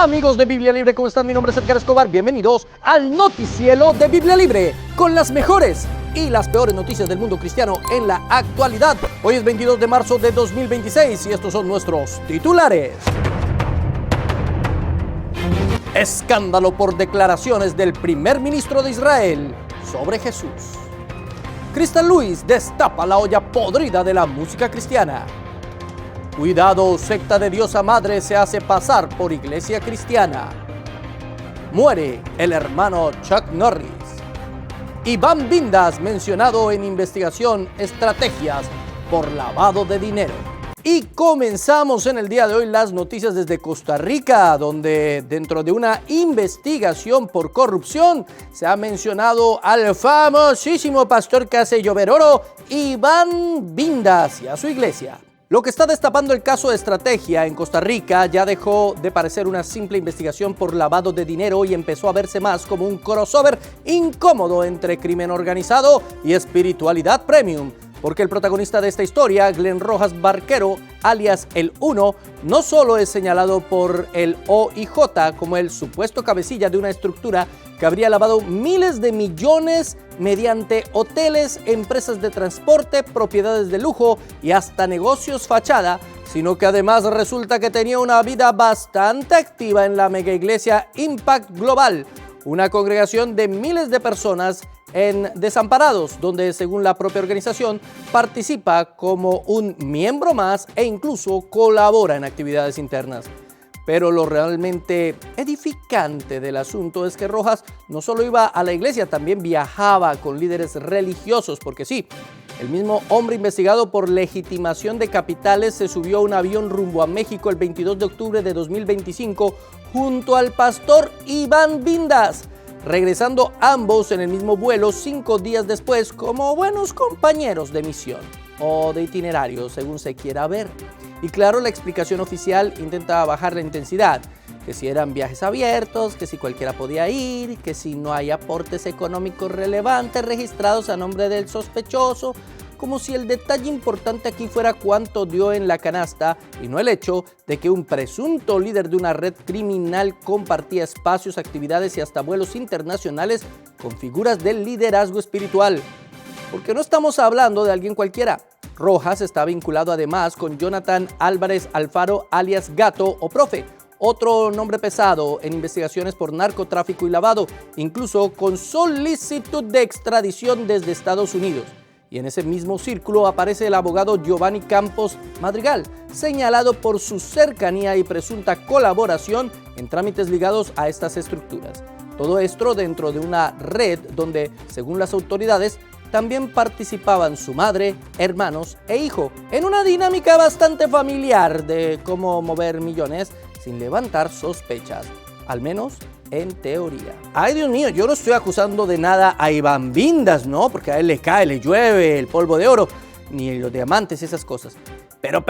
Amigos de Biblia Libre, ¿cómo están? Mi nombre es Edgar Escobar. Bienvenidos al Noticiero de Biblia Libre, con las mejores y las peores noticias del mundo cristiano en la actualidad. Hoy es 22 de marzo de 2026 y estos son nuestros titulares. Escándalo por declaraciones del primer ministro de Israel sobre Jesús. Crystal Lewis destapa la olla podrida de la música cristiana. Cuidado, secta de diosa madre se hace pasar por iglesia cristiana. Muere el hermano Chuck Norris. Iván Vindas mencionado en investigación estrategias por lavado de dinero. Y comenzamos en el día de hoy las noticias desde Costa Rica, donde dentro de una investigación por corrupción se ha mencionado al famosísimo pastor que hace llover oro, Iván Vindas, y a su iglesia. Lo que está destapando el caso de estrategia en Costa Rica ya dejó de parecer una simple investigación por lavado de dinero y empezó a verse más como un crossover incómodo entre crimen organizado y espiritualidad premium. Porque el protagonista de esta historia, Glenn Rojas Barquero, alias El Uno, no solo es señalado por el OIJ como el supuesto cabecilla de una estructura que habría lavado miles de millones mediante hoteles, empresas de transporte, propiedades de lujo y hasta negocios fachada, sino que además resulta que tenía una vida bastante activa en la mega iglesia Impact Global, una congregación de miles de personas en Desamparados, donde según la propia organización participa como un miembro más e incluso colabora en actividades internas. Pero lo realmente edificante del asunto es que Rojas no solo iba a la iglesia, también viajaba con líderes religiosos, porque sí, el mismo hombre investigado por legitimación de capitales se subió a un avión rumbo a México el 22 de octubre de 2025 junto al pastor Iván Vindas, regresando ambos en el mismo vuelo 5 días después como buenos compañeros de misión o de itinerario, según se quiera ver. Y claro, la explicación oficial intenta bajar la intensidad, que si eran viajes abiertos, que si cualquiera podía ir, que si no hay aportes económicos relevantes registrados a nombre del sospechoso, como si el detalle importante aquí fuera cuánto dio en la canasta y no el hecho de que un presunto líder de una red criminal compartía espacios, actividades y hasta vuelos internacionales con figuras del liderazgo espiritual. Porque no estamos hablando de alguien cualquiera. Rojas está vinculado además con Jonathan Álvarez Alfaro, alias Gato o Profe, otro nombre pesado en investigaciones por narcotráfico y lavado, incluso con solicitud de extradición desde Estados Unidos. Y en ese mismo círculo aparece el abogado Giovanni Campos Madrigal, señalado por su cercanía y presunta colaboración en trámites ligados a estas estructuras. Todo esto dentro de una red donde, según las autoridades, también participaban su madre, hermanos e hijo, en una dinámica bastante familiar de cómo mover millones sin levantar sospechas, al menos en teoría. Ay, Dios mío, yo no estoy acusando de nada a Iván Vindas, ¿no? Porque a él le cae, le llueve el polvo de oro, ni los diamantes, esas cosas. Pero,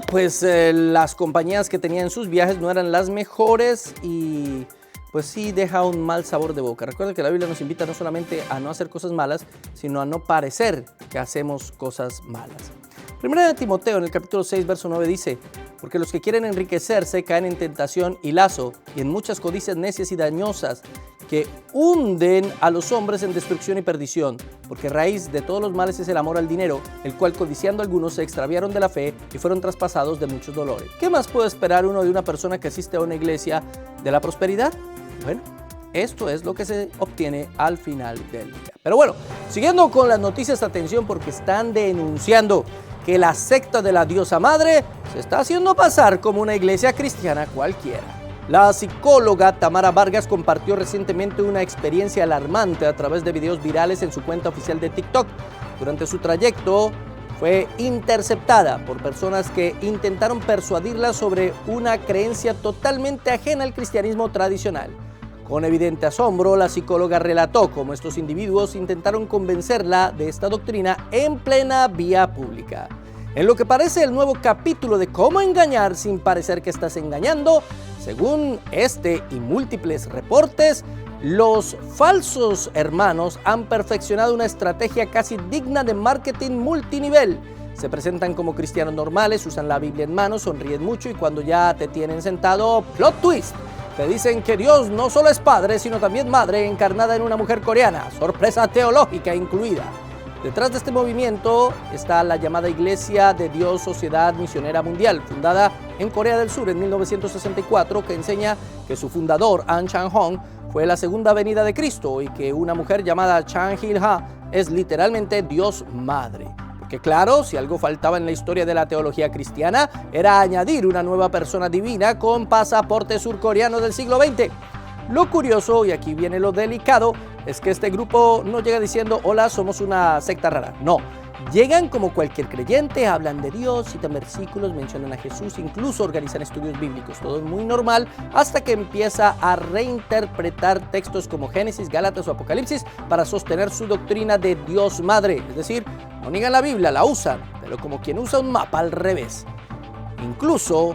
pues las compañías que tenía en sus viajes no eran las mejores y pues sí deja un mal sabor de boca. Recuerden que la Biblia nos invita no solamente a no hacer cosas malas, sino a no parecer que hacemos cosas malas. Primera de Timoteo, en el capítulo 6, verso 9 dice: porque los que quieren enriquecerse caen en tentación y lazo, y en muchas codicias necias y dañosas, que hunden a los hombres en destrucción y perdición, porque raíz de todos los males es el amor al dinero, el cual codiciando algunos se extraviaron de la fe y fueron traspasados de muchos dolores. ¿Qué más puede esperar uno de una persona que asiste a una iglesia de la prosperidad? Bueno, esto es lo que se obtiene al final del día. Pero bueno, siguiendo con las noticias, atención, porque están denunciando que la secta de la diosa madre se está haciendo pasar como una iglesia cristiana cualquiera. La psicóloga Tamara Vargas compartió recientemente una experiencia alarmante a través de videos virales en su cuenta oficial de TikTok. Durante su trayecto fue interceptada por personas que intentaron persuadirla sobre una creencia totalmente ajena al cristianismo tradicional. Con evidente asombro, la psicóloga relató cómo estos individuos intentaron convencerla de esta doctrina en plena vía pública. En lo que parece el nuevo capítulo de cómo engañar sin parecer que estás engañando, según este y múltiples reportes, los falsos hermanos han perfeccionado una estrategia casi digna de marketing multinivel, Se presentan como cristianos normales, usan la Biblia en mano, sonríen mucho y cuando ya te tienen sentado, plot twist, te dicen que Dios no solo es padre, sino también madre encarnada en una mujer coreana, sorpresa teológica incluida. Detrás de este movimiento está la llamada Iglesia de Dios Sociedad Misionera Mundial, fundada en Corea del Sur en 1964, que enseña que su fundador, An Chang-hong, fue la segunda venida de Cristo y que una mujer llamada Chang Il-ha es literalmente Dios Madre. Que claro, si algo faltaba en la historia de la teología cristiana, era añadir una nueva persona divina con pasaporte surcoreano del siglo XX. Lo curioso, y aquí viene lo delicado, es que este grupo no llega diciendo, hola, somos una secta rara. No, llegan como cualquier creyente, hablan de Dios, citan versículos, mencionan a Jesús, incluso organizan estudios bíblicos. Todo es muy normal hasta que empieza a reinterpretar textos como Génesis, Gálatas o Apocalipsis para sostener su doctrina de Dios Madre. Es decir, no niegan la Biblia, la usan, pero como quien usa un mapa al revés. Incluso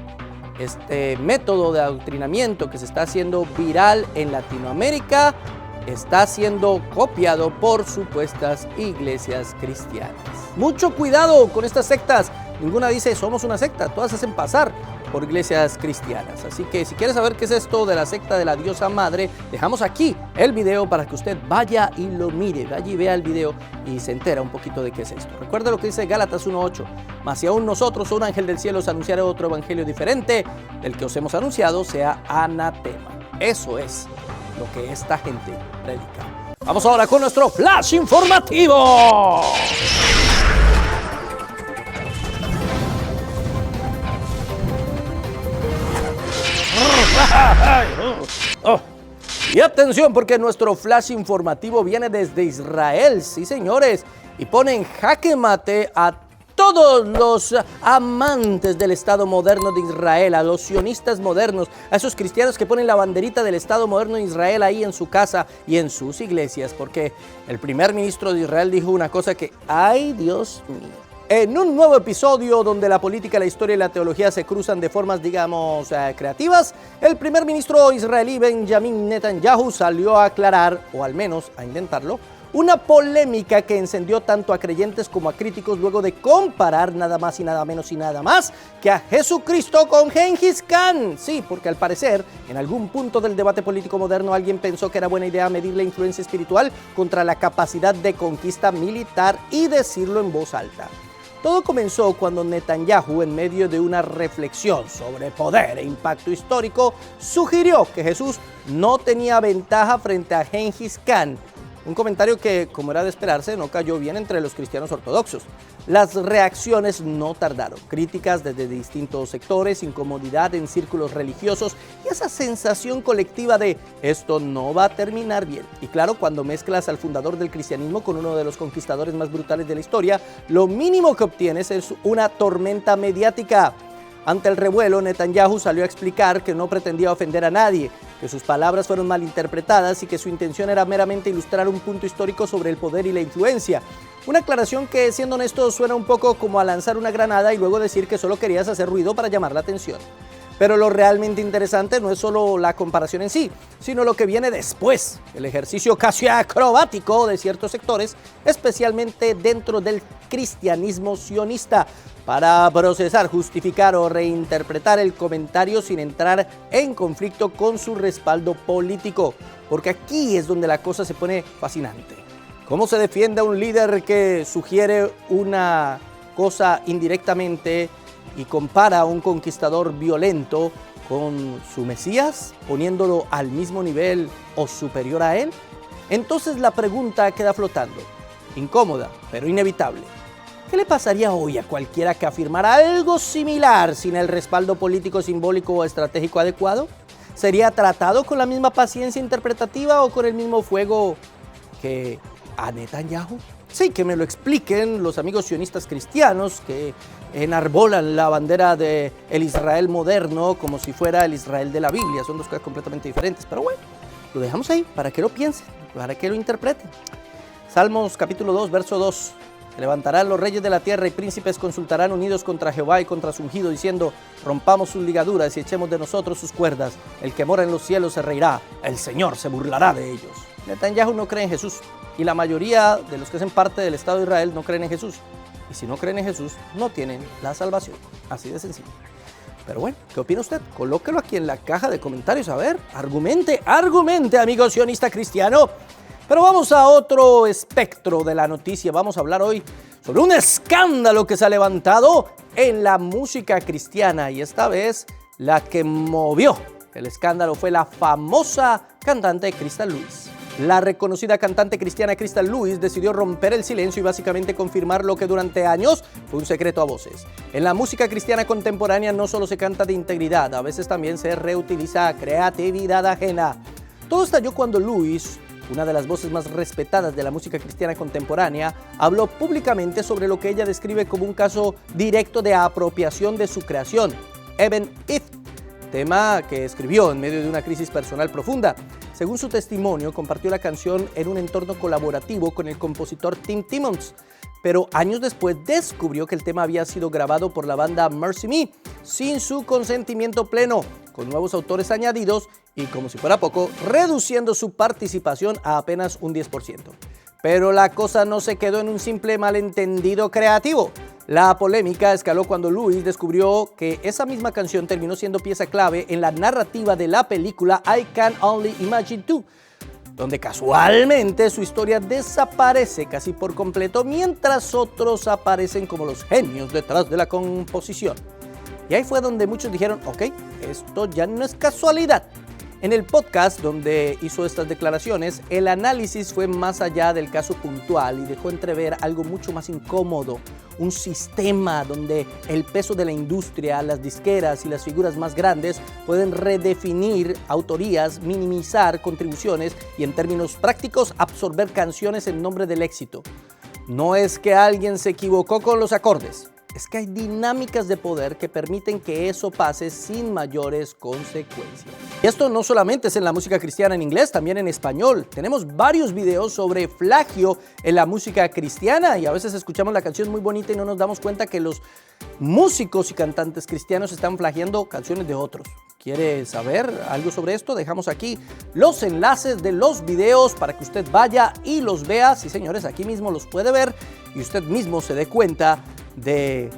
este método de adoctrinamiento que se está haciendo viral en Latinoamérica está siendo copiado por supuestas iglesias cristianas. Mucho cuidado con estas sectas. Ninguna dice somos una secta, todas hacen pasar por iglesias cristianas. Así que si quieres saber qué es esto de la secta de la diosa madre, dejamos aquí el video para que usted vaya y lo mire, vaya y vea el video y se entera un poquito de qué es esto. Recuerda lo que dice Gálatas 1:8. Mas si aún nosotros o un ángel del cielo os anunciara otro evangelio diferente del que os hemos anunciado, sea anatema. Eso es lo que esta gente predica. Vamos ahora con nuestro flash informativo. Y atención, porque nuestro flash informativo viene desde Israel, sí señores, y pone en jaque mate a todos los amantes del Estado moderno de Israel, a los sionistas modernos, a esos cristianos que ponen la banderita del Estado moderno de Israel ahí en su casa y en sus iglesias, porque el primer ministro de Israel dijo una cosa que, ¡ay Dios mío! En un nuevo episodio donde la política, la historia y la teología se cruzan de formas, digamos, creativas, el primer ministro israelí Benjamin Netanyahu salió a aclarar, o al menos a intentarlo, una polémica que encendió tanto a creyentes como a críticos luego de comparar nada más y nada menos y nada más que a Jesucristo con Gengis Khan. Sí, porque al parecer, en algún punto del debate político moderno alguien pensó que era buena idea medir la influencia espiritual contra la capacidad de conquista militar y decirlo en voz alta. Todo comenzó cuando Netanyahu, en medio de una reflexión sobre poder e impacto histórico, sugirió que Jesús no tenía ventaja frente a Gengis Khan. Un comentario que, como era de esperarse, no cayó bien entre los cristianos ortodoxos. Las reacciones no tardaron. Críticas desde distintos sectores, incomodidad en círculos religiosos y esa sensación colectiva de esto no va a terminar bien. Y claro, cuando mezclas al fundador del cristianismo con uno de los conquistadores más brutales de la historia, lo mínimo que obtienes es una tormenta mediática. Ante el revuelo, Netanyahu salió a explicar que no pretendía ofender a nadie, que sus palabras fueron malinterpretadas y que su intención era meramente ilustrar un punto histórico sobre el poder y la influencia. Una aclaración que, siendo honesto, suena un poco como a lanzar una granada y luego decir que solo querías hacer ruido para llamar la atención. Pero lo realmente interesante no es solo la comparación en sí, sino lo que viene después, el ejercicio casi acrobático de ciertos sectores, especialmente dentro del cristianismo sionista, para procesar, justificar o reinterpretar el comentario sin entrar en conflicto con su respaldo político, porque aquí es donde la cosa se pone fascinante. ¿Cómo se defiende a un líder que sugiere una cosa indirectamente y compara a un conquistador violento con su Mesías, poniéndolo al mismo nivel o superior a él? Entonces la pregunta queda flotando, incómoda, pero inevitable. ¿Qué le pasaría hoy a cualquiera que afirmara algo similar sin el respaldo político, simbólico o estratégico adecuado? ¿Sería tratado con la misma paciencia interpretativa o con el mismo fuego que a Netanyahu? Sí, que me lo expliquen los amigos sionistas cristianos que enarbolan la bandera del Israel moderno como si fuera el Israel de la Biblia. Son dos cosas completamente diferentes, pero bueno, lo dejamos ahí para que lo piensen, para que lo interpreten. Salmos capítulo 2, verso 2. Se levantarán los reyes de la tierra y príncipes consultarán unidos contra Jehová y contra su ungido, diciendo, rompamos sus ligaduras y echemos de nosotros sus cuerdas. El que mora en los cielos se reirá, el Señor se burlará de ellos. Netanyahu no cree en Jesús y la mayoría de los que hacen parte del Estado de Israel no creen en Jesús. Y si no creen en Jesús, no tienen la salvación. Así de sencillo. Pero bueno, ¿qué opina usted? Colóquelo aquí en la caja de comentarios. A ver, argumente, amigo sionista cristiano. Pero vamos a otro espectro de la noticia. Vamos a hablar hoy sobre un escándalo que se ha levantado en la música cristiana. Y esta vez la que movió el escándalo fue la famosa cantante Crystal Lewis. La reconocida cantante cristiana Crystal Lewis decidió romper el silencio y básicamente confirmar lo que durante años fue un secreto a voces. En la música cristiana contemporánea no solo se canta de integridad, a veces también se reutiliza creatividad ajena. Todo estalló cuando Lewis, una de las voces más respetadas de la música cristiana contemporánea, habló públicamente sobre lo que ella describe como un caso directo de apropiación de su creación, Eben It, tema que escribió en medio de una crisis personal profunda. Según su testimonio, compartió la canción en un entorno colaborativo con el compositor Tim Timmons, pero años después descubrió que el tema había sido grabado por la banda Mercy Me sin su consentimiento pleno, con nuevos autores añadidos y, como si fuera poco, reduciendo su participación a apenas un 10%. Pero la cosa no se quedó en un simple malentendido creativo. La polémica escaló cuando Lewis descubrió que esa misma canción terminó siendo pieza clave en la narrativa de la película I Can Only Imagine 2, donde casualmente su historia desaparece casi por completo, mientras otros aparecen como los genios detrás de la composición. Y ahí fue donde muchos dijeron, ok, esto ya no es casualidad. En el podcast donde hizo estas declaraciones, el análisis fue más allá del caso puntual y dejó entrever algo mucho más incómodo, un sistema donde el peso de la industria, las disqueras y las figuras más grandes pueden redefinir autorías, minimizar contribuciones y, en términos prácticos, absorber canciones en nombre del éxito. No es que alguien se equivocó con los acordes, es que hay dinámicas de poder que permiten que eso pase sin mayores consecuencias. Y esto no solamente es en la música cristiana en inglés, también en español. Tenemos varios videos sobre plagio en la música cristiana y a veces escuchamos la canción muy bonita y no nos damos cuenta que los músicos y cantantes cristianos están plagiando canciones de otros. ¿Quiere saber algo sobre esto? Dejamos aquí los enlaces de los videos para que usted vaya y los vea. Sí, señores, aquí mismo los puede ver y usted mismo se dé cuenta de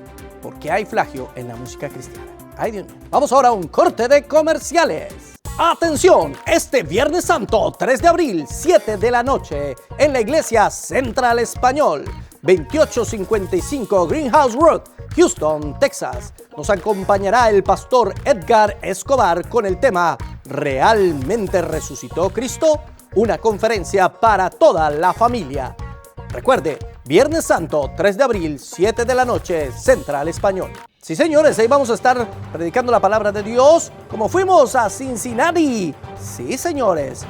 por qué hay plagio en la música cristiana. Ay, Dios mío. Vamos ahora a un corte de comerciales. ¡Atención! Este Viernes Santo, 3 de abril, 7 de la noche, en la Iglesia Central Español, 2855 Greenhouse Road, Houston, Texas, nos acompañará el pastor Edgar Escobar con el tema ¿Realmente resucitó Cristo? Una conferencia para toda la familia. Recuerde, Viernes Santo, 3 de abril, 7 de la noche, Central Español. Sí, señores, ahí vamos a estar predicando la palabra de Dios como fuimos a Cincinnati. Sí, señores,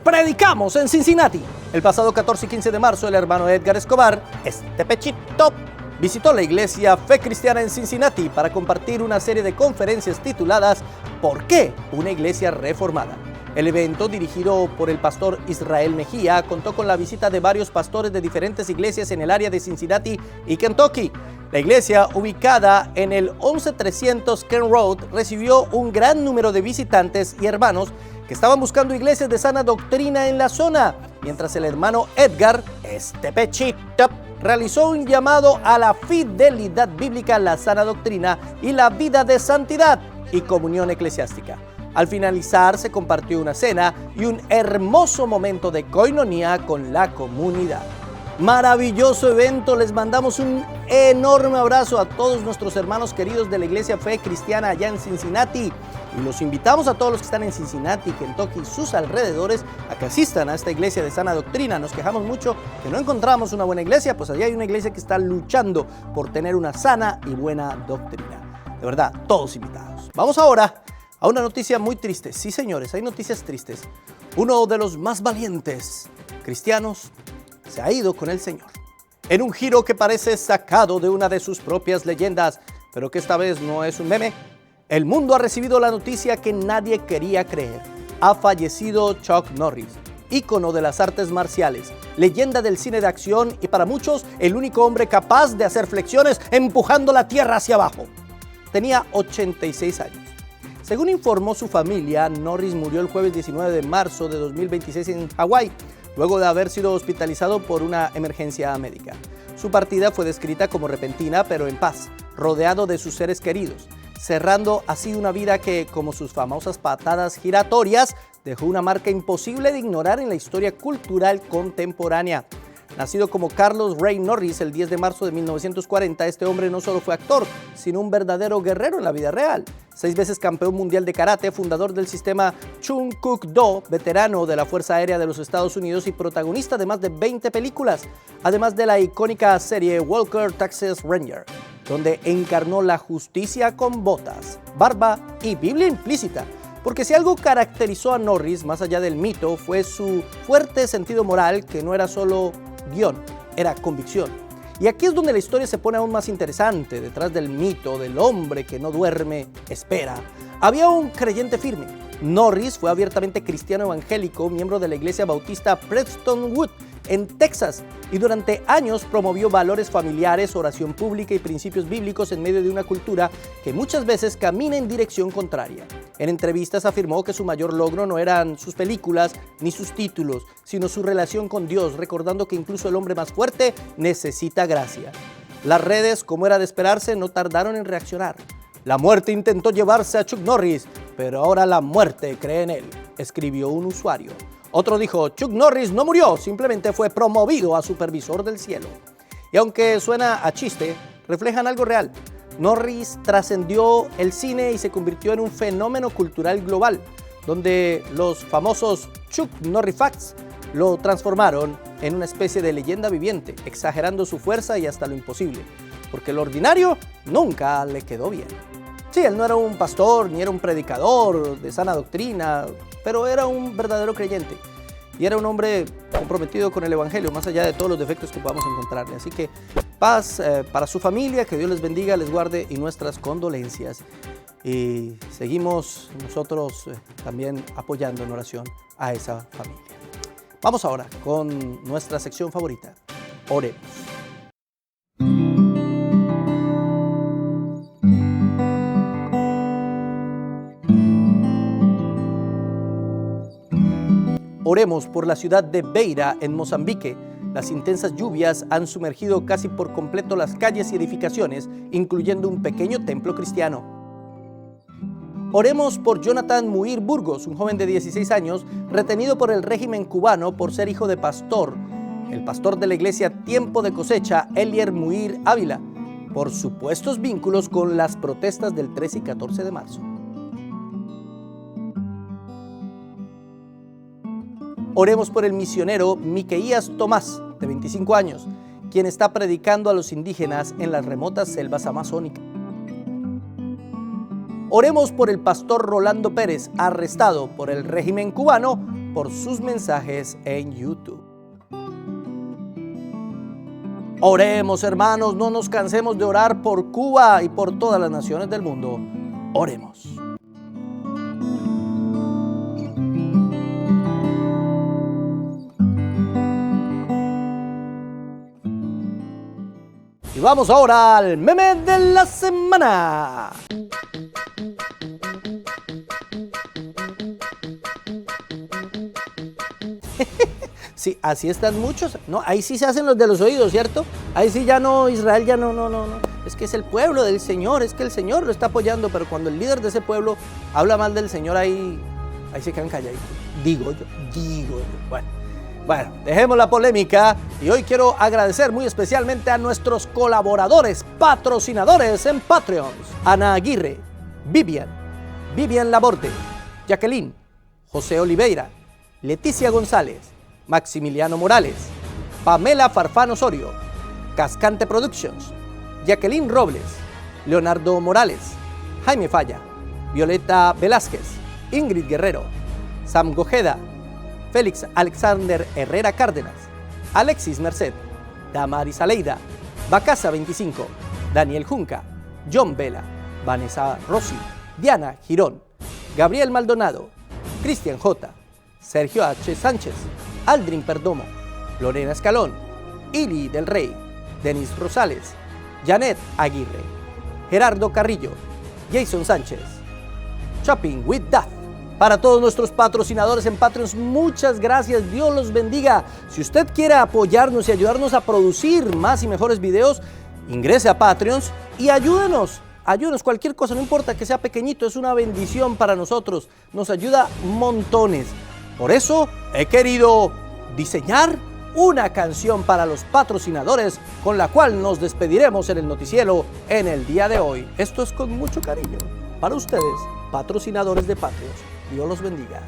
predicamos en Cincinnati. El pasado 14 y 15 de marzo, el hermano Edgar Escobar, este pechito, visitó la iglesia Fe Cristiana en Cincinnati para compartir una serie de conferencias tituladas ¿Por qué una iglesia reformada? El evento, dirigido por el pastor Israel Mejía, contó con la visita de varios pastores de diferentes iglesias en el área de Cincinnati y Kentucky. La iglesia, ubicada en el 11300 Kent Road, recibió un gran número de visitantes y hermanos que estaban buscando iglesias de sana doctrina en la zona, mientras el hermano Edgar, este pechito, realizó un llamado a la fidelidad bíblica, la sana doctrina y la vida de santidad y comunión eclesiástica. Al finalizar, se compartió una cena y un hermoso momento de coinonía con la comunidad. Maravilloso evento, les mandamos un enorme abrazo a todos nuestros hermanos queridos de la Iglesia Fe Cristiana allá en Cincinnati. Y los invitamos a todos los que están en Cincinnati, Kentucky y sus alrededores a que asistan a esta iglesia de sana doctrina. Nos quejamos mucho que no encontramos una buena iglesia, pues allá hay una iglesia que está luchando por tener una sana y buena doctrina. De verdad, todos invitados. Vamos ahora a una noticia muy triste. Sí, señores, hay noticias tristes. Uno de los más valientes cristianos se ha ido con el Señor. En un giro que parece sacado de una de sus propias leyendas, pero que esta vez no es un meme, el mundo ha recibido la noticia que nadie quería creer. Ha fallecido Chuck Norris, ícono de las artes marciales, leyenda del cine de acción y para muchos el único hombre capaz de hacer flexiones empujando la tierra hacia abajo. Tenía 86 años. Según informó su familia, Norris murió el jueves 19 de marzo de 2026 en Hawái, luego de haber sido hospitalizado por una emergencia médica. Su partida fue descrita como repentina pero en paz, rodeado de sus seres queridos, cerrando así una vida que, como sus famosas patadas giratorias, dejó una marca imposible de ignorar en la historia cultural contemporánea. Nacido como Carlos Ray Norris el 10 de marzo de 1940, este hombre no solo fue actor, sino un verdadero guerrero en la vida real. 6 veces campeón mundial de karate, fundador del sistema Chung Kuk Do, veterano de la Fuerza Aérea de los Estados Unidos y protagonista de más de 20 películas, además de la icónica serie Walker Texas Ranger, donde encarnó la justicia con botas, barba y Biblia implícita. Porque si algo caracterizó a Norris, más allá del mito, fue su fuerte sentido moral, que no era solo guión, era convicción. Y aquí es donde la historia se pone aún más interesante. Detrás del mito del hombre que no duerme, espera, había un creyente firme. Norris fue abiertamente cristiano evangélico, miembro de la iglesia bautista Preston Wood en Texas, y durante años promovió valores familiares, oración pública y principios bíblicos en medio de una cultura que muchas veces camina en dirección contraria. En entrevistas afirmó que su mayor logro no eran sus películas ni sus títulos, sino su relación con Dios, recordando que incluso el hombre más fuerte necesita gracia. Las redes, como era de esperarse, no tardaron en reaccionar. La muerte intentó llevarse a Chuck Norris, pero ahora la muerte cree en él, escribió un usuario. Otro dijo: Chuck Norris no murió, simplemente fue promovido a supervisor del cielo. Y aunque suena a chiste, reflejan algo real. Norris trascendió el cine y se convirtió en un fenómeno cultural global, donde los famosos Chuck Norris Facts lo transformaron en una especie de leyenda viviente, exagerando su fuerza y hasta lo imposible, porque lo ordinario nunca le quedó bien. Sí, él no era un pastor ni era un predicador de sana doctrina, pero era un verdadero creyente y era un hombre comprometido con el evangelio, más allá de todos los defectos que podamos encontrarle. Así que paz para su familia, que Dios les bendiga, les guarde, y nuestras condolencias. Y seguimos nosotros también apoyando en oración a esa familia. Vamos ahora con nuestra sección favorita, Oremos. Oremos por la ciudad de Beira, en Mozambique. Las intensas lluvias han sumergido casi por completo las calles y edificaciones, incluyendo un pequeño templo cristiano. Oremos por Jonathan Muir Burgos, un joven de 16 años, retenido por el régimen cubano por ser hijo de pastor, el pastor de la iglesia Tiempo de Cosecha, Elier Muir Ávila, por supuestos vínculos con las protestas del 13 y 14 de marzo. Oremos por el misionero Miqueías Tomás, de 25 años, quien está predicando a los indígenas en las remotas selvas amazónicas. Oremos por el pastor Rolando Pérez, arrestado por el régimen cubano por sus mensajes en YouTube. Oremos, hermanos, no nos cansemos de orar por Cuba y por todas las naciones del mundo. Oremos. Y vamos ahora al meme de la semana. Sí, así están muchos. No, ahí sí se hacen los de los oídos, ¿cierto? Ahí sí ya no, Israel ya no. Es que es el pueblo del Señor, es que el Señor lo está apoyando, pero cuando el líder de ese pueblo habla mal del Señor, ahí se quedan calladitos. Digo yo. Bueno, dejemos la polémica y hoy quiero agradecer muy especialmente a nuestros colaboradores, patrocinadores en Patreon: Ana Aguirre, Vivian Laborde, Jacqueline, José Oliveira, Leticia González, Maximiliano Morales, Pamela Farfán Osorio, Cascante Productions, Jacqueline Robles, Leonardo Morales, Jaime Falla, Violeta Velázquez, Ingrid Guerrero, Sam Gojeda, Félix Alexander Herrera Cárdenas, Alexis Merced, Damaris Aleida, Bacasa 25, Daniel Junca, John Vela, Vanessa Rossi, Diana Girón, Gabriel Maldonado, Cristian J, Sergio H. Sánchez, Aldrin Perdomo, Lorena Escalón, Ili del Rey, Denis Rosales, Janet Aguirre, Gerardo Carrillo, Jason Sánchez, Shopping with Duff, Para todos nuestros patrocinadores en Patreon, muchas gracias, Dios los bendiga. Si usted quiere apoyarnos y ayudarnos a producir más y mejores videos, ingrese a Patreons y ayúdenos. Ayúdenos, cualquier cosa, no importa que sea pequeñito, es una bendición para nosotros, nos ayuda montones. Por eso he querido diseñar una canción para los patrocinadores con la cual nos despediremos en el noticiero en el día de hoy. Esto es con mucho cariño para ustedes, patrocinadores de Patreon. Dios los bendiga.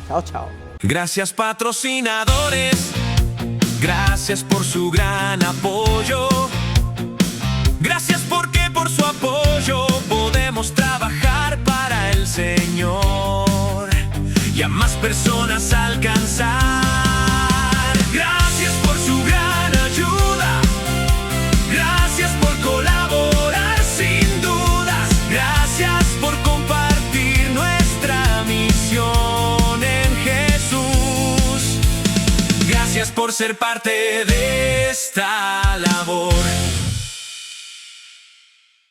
Chao, chao. Gracias, patrocinadores. Gracias por su gran apoyo. Gracias porque por su apoyo podemos trabajar para el Señor y a más personas alcanzar. Gracias por su gran ayuda. Gracias por colaborar sin dudas. Gracias por compartir nuestra misión en Jesús. Gracias por ser parte de esta labor.